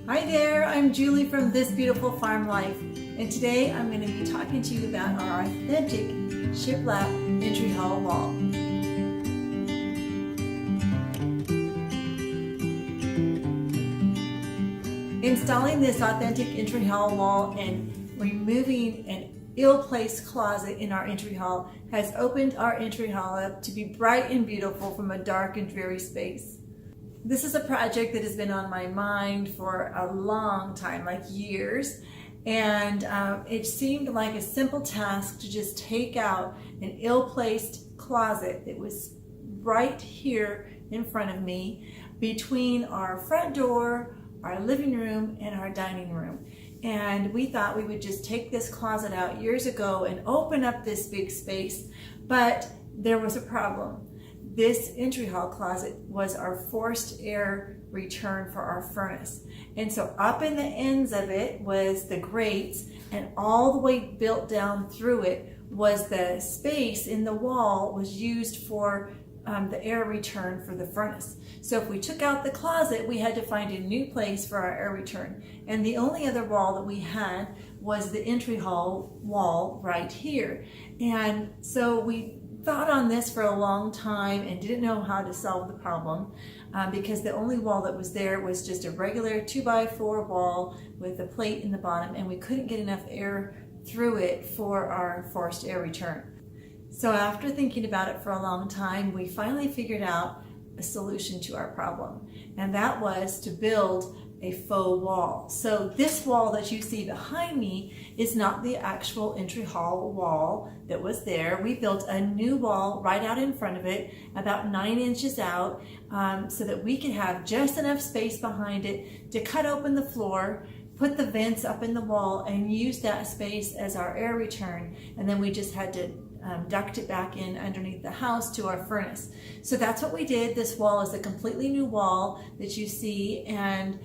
Hi there, I'm Julie from This Beautiful Farm Life, and today I'm going to be talking to you about our authentic shiplap entry hall wall. Installing this authentic entry hall wall and removing an ill-placed closet in our entry hall has opened our entry hall up to be bright and beautiful from a dark and dreary space. This is a project that has been on my mind for a long time, like years, and it seemed like a simple task to just take out an ill-placed closet that was right here in front of me between our front door, our living room, and our dining room. And we thought we would just take this closet out years ago and open up this big space, but there was a problem. This entry hall closet was our forced air return for our furnace. And so up in the ends of it was the grates, and all the way built down through it was the space in the wall was used for the air return for the furnace. So if we took out the closet, we had to find a new place for our air return. And the only other wall that we had was the entry hall wall right here. And so we thought on this for a long time and didn't know how to solve the problem because the only wall that was there was just a regular 2x4 wall with a plate in the bottom, and we couldn't get enough air through it for our forced air return. So after thinking about it for a long time, we finally figured out a solution to our problem, and that was to build a faux wall. So this wall that you see behind me is not the actual entry hall wall that was there. We built a new wall right out in front of it, about 9 inches out, so that we could have just enough space behind it to cut open the floor, put the vents up in the wall, and use that space as our air return. And then we just had to duct it back in underneath the house to our furnace. So that's what we did. This wall is a completely new wall that you see, and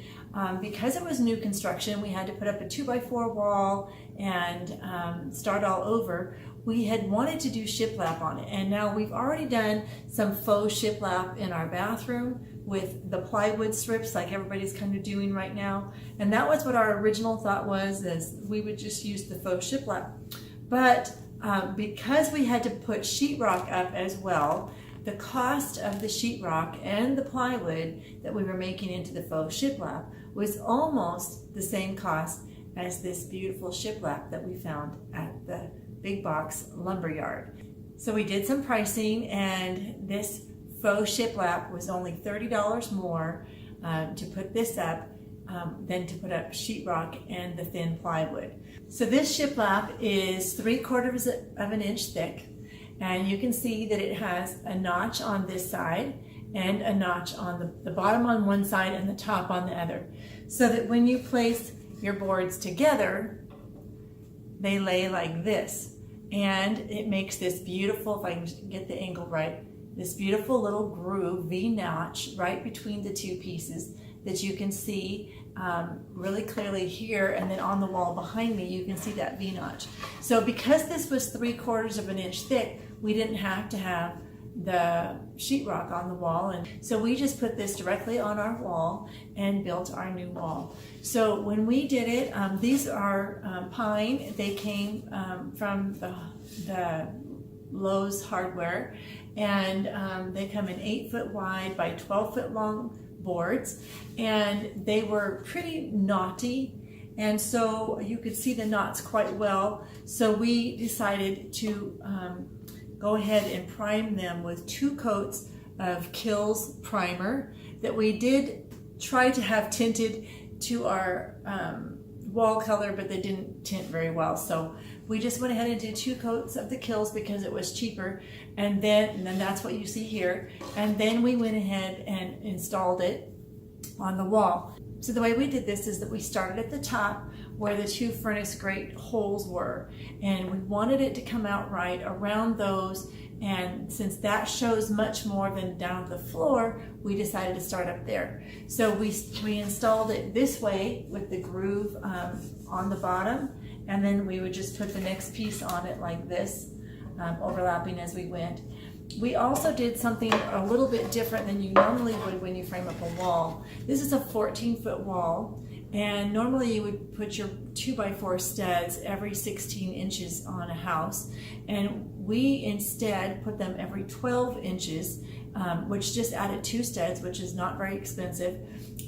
because it was new construction, we had to put up a 2x4 wall and start all over. We had wanted to do shiplap on it, and now we've already done some faux shiplap in our bathroom with the plywood strips like everybody's kind of doing right now. And that was what our original thought was, is we would just use the faux shiplap. But because we had to put sheetrock up as well, the cost of the sheetrock and the plywood that we were making into the faux shiplap was almost the same cost as this beautiful shiplap that we found at the big box lumber yard. So we did some pricing, and this faux shiplap was only $30 more to put this up than to put up sheetrock and the thin plywood. So this shiplap is 3/4 of an inch thick, and you can see that it has a notch on this side and a notch on the bottom on one side and the top on the other, so that when you place your boards together, they lay like this, and it makes this beautiful, if I can get the angle right, this beautiful little groove, V-notch, right between the two pieces that you can see really clearly here, and then on the wall behind me you can see that V-notch. So because this was 3/4 of an inch thick, we didn't have to have the sheetrock on the wall, and so we just put this directly on our wall and built our new wall. So when we did it, these are pine. They came from the Lowe's hardware, and they come in 8-foot wide by 12-foot long boards, and they were pretty knotty, and so you could see the knots quite well. So we decided to go ahead and prime them with 2 coats of Kills primer that we did try to have tinted to our wall color, but they didn't tint very well. So we just went ahead and did 2 coats of the Kills because it was cheaper, and then that's what you see here. And then we went ahead and installed it on the wall. So the way we did this is that we started at the top where the 2 furnace grate holes were, and we wanted it to come out right around those, and since that shows much more than down at the floor, we decided to start up there. So we installed it this way with the groove on the bottom, and then we would just put the next piece on it like this, overlapping as we went. We also did something a little bit different than you normally would when you frame up a wall. This is a 14-foot wall, And normally you would put your 2x4 studs every 16 inches on a house, and we instead put them every 12 inches, which just added 2 studs, which is not very expensive.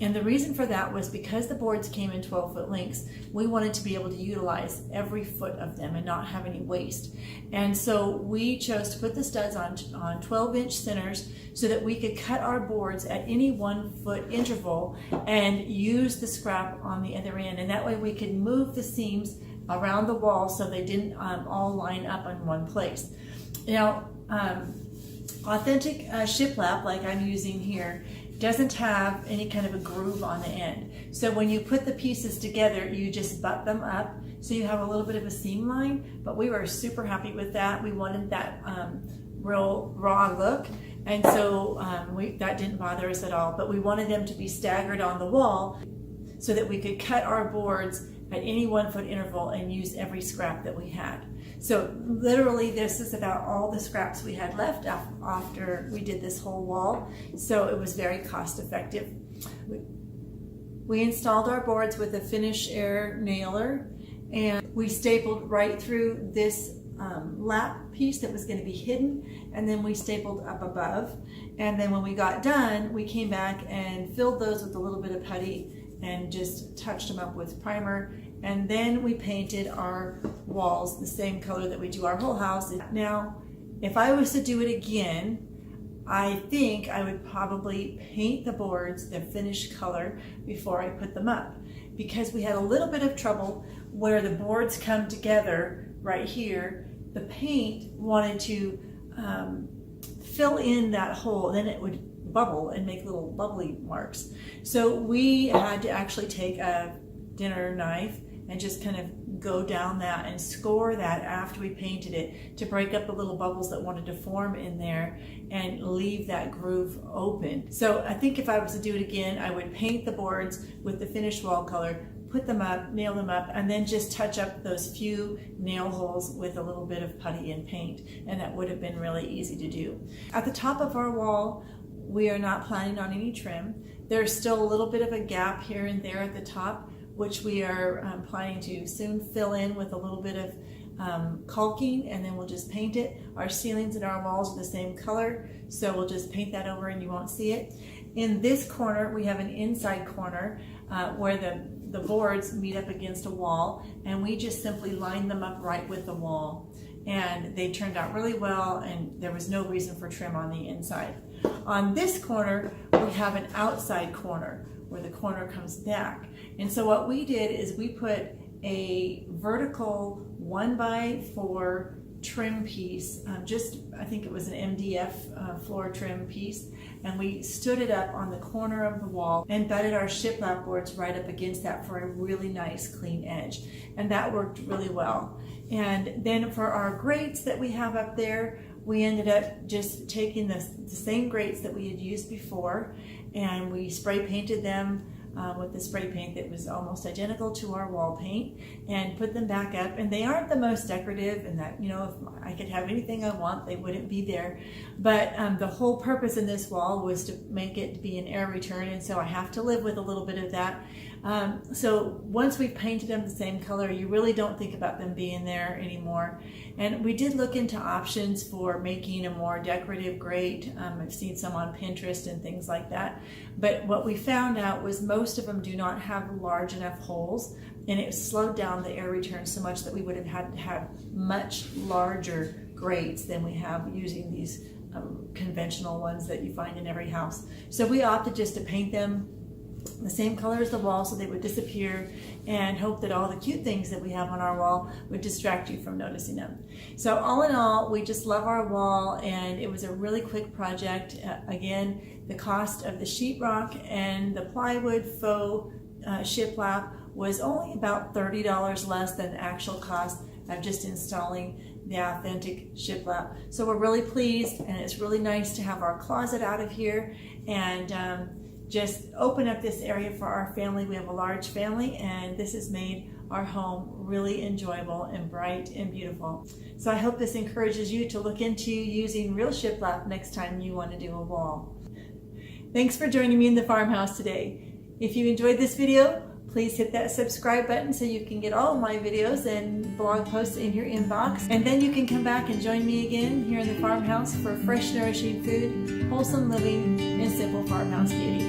And the reason for that was because the boards came in 12-foot lengths, we wanted to be able to utilize every foot of them and not have any waste. And so we chose to put the studs on 12-inch centers so that we could cut our boards at any 1-foot interval and use the scrap on the other end. And that way we could move the seams around the wall so they didn't all line up in one place. Now, authentic shiplap, like I'm using here, doesn't have any kind of a groove on the end. So when you put the pieces together, you just butt them up. So you have a little bit of a seam line, but we were super happy with that. We wanted that real raw look. And so that didn't bother us at all, but we wanted them to be staggered on the wall so that we could cut our boards at any 1-foot interval and use every scrap that we had. So literally this is about all the scraps we had left after we did this whole wall. So it was very cost effective. We installed our boards with a finnish air nailer, and we stapled right through this lap piece that was going to be hidden, and then we stapled up above. And then when we got done, we came back and filled those with a little bit of putty and just touched them up with primer. And then we painted our walls the same color that we do our whole house. Now, if I was to do it again, I think I would probably paint the boards the finish color before I put them up, because we had a little bit of trouble where the boards come together right here. The paint wanted to fill in that hole, then it would bubble and make little bubbly marks. So we had to actually take a dinner knife and just kind of go down that and score that after we painted it to break up the little bubbles that wanted to form in there and leave that groove open. So I think if I was to do it again, I would paint the boards with the finished wall color, put them up, nail them up, and then just touch up those few nail holes with a little bit of putty and paint, and that would have been really easy to do. At the top of our wall, we are not planning on any trim. There's still a little bit of a gap here and there at the top, which we are planning to soon fill in with a little bit of caulking, and then we'll just paint it. Our ceilings and our walls are the same color, so we'll just paint that over and you won't see it. In this corner, we have an inside corner where the boards meet up against a wall, and we just simply line them up right with the wall. And they turned out really well, and there was no reason for trim on the inside. On this corner, we have an outside corner where the corner comes back. And so what we did is we put a vertical 1x4 trim piece, I think it was an MDF floor trim piece, and we stood it up on the corner of the wall and butted our shiplap boards right up against that for a really nice clean edge, and that worked really well. And then for our grates that we have up there, we ended up just taking the same grates that we had used before, and we spray painted them with the spray paint that was almost identical to our wall paint, and put them back up. And they aren't the most decorative, and that, you know, if I could have anything I want, they wouldn't be there. But the whole purpose in this wall was to make it be an air return, and so I have to live with a little bit of that. So once we've painted them the same color, you really don't think about them being there anymore. And we did look into options for making a more decorative grate. I've seen some on Pinterest and things like that. But what we found out was most of them do not have large enough holes, and it slowed down the air return so much that we would have had to have much larger grates than we have using these conventional ones that you find in every house. So we opted just to paint them the same color as the wall so they would disappear, and hope that all the cute things that we have on our wall would distract you from noticing them. So all in all, we just love our wall, and it was a really quick project. Again, the cost of the sheetrock and the plywood faux shiplap was only about $30 less than the actual cost of just installing the authentic shiplap. So we're really pleased, and it's really nice to have our closet out of here and just open up this area for our family. We have a large family, and this has made our home really enjoyable and bright and beautiful. So I hope this encourages you to look into using real shiplap next time you want to do a wall. Thanks for joining me in the farmhouse today. If you enjoyed this video, please Please hit that subscribe button so you can get all of my videos and blog posts in your inbox. And then you can come back and join me again here in the farmhouse for fresh, nourishing food, wholesome living, and simple farmhouse beauty.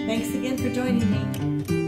Thanks again for joining me.